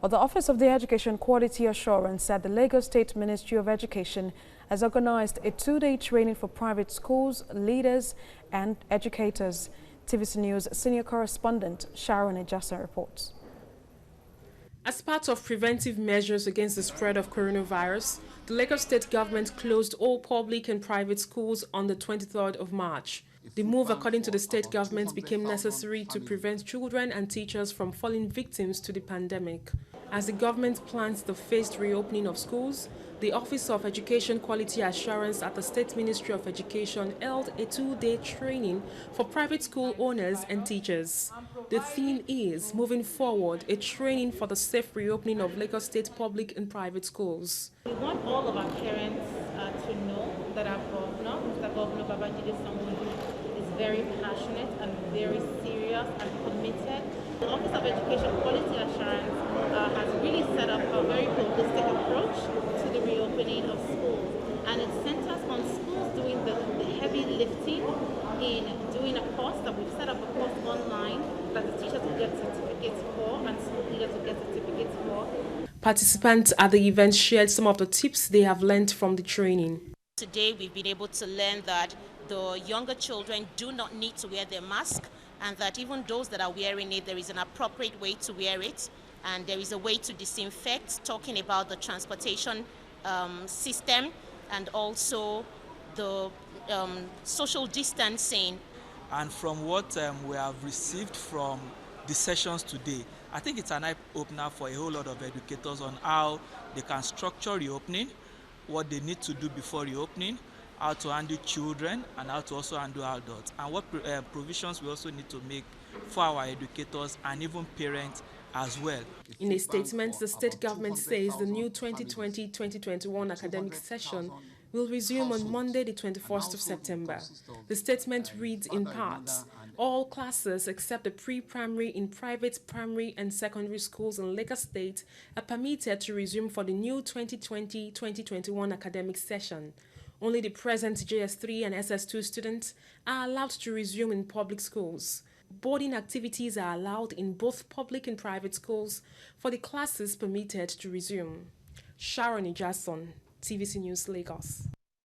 Well, the Office of the Education Quality Assurance said the Lagos State Ministry of Education has organized a two-day training for private schools, leaders and educators. TVC News senior correspondent Sharon Ijasan reports. As part of preventive measures against the spread of coronavirus, the Lagos State government closed all public and private schools on the 23rd of March. The move, according to the state government, became necessary to prevent children and teachers from falling victims to the pandemic. As the government plans the phased reopening of schools, the Office of Education Quality Assurance at the State Ministry of Education held a two-day training for private school owners and teachers. The theme is, moving forward, a training for the safe reopening of Lagos State public and private schools. We want all of our parents to know that our governor, Mr. Governor Ijasan, is very passionate and very serious and committed. The Office of Education Quality Assurance has really set up a very holistic approach to the reopening of schools, and it centers on schools doing the heavy lifting in doing a course that we've set up a course online that the teachers will get certificates for and school leaders will get certificates for. Participants at the event shared some of the tips they have learned from the training. Today we've been able to learn that the younger children do not need to wear their mask, and that even those that are wearing it, there is an appropriate way to wear it, and there is a way to disinfect, talking about the transportation system and also the social distancing. And from what we have received from the sessions today, I think it's an eye-opener for a whole lot of educators on how they can structure reopening, what they need to do before reopening, how to handle children, and how to also handle adults, and what provisions we also need to make for our educators and even parents as well. In a statement, the state government says the new 2020-2021 academic session will resume on Monday, the 21st of September. The statement reads in parts: all classes except the pre-primary in private primary and secondary schools in Lagos State are permitted to resume for the new 2020-2021 academic session. Only the present JS3 and SS2 students are allowed to resume in public schools. Boarding activities are allowed in both public and private schools for the classes permitted to resume. Sharon Ijasan, TVC News, Lagos.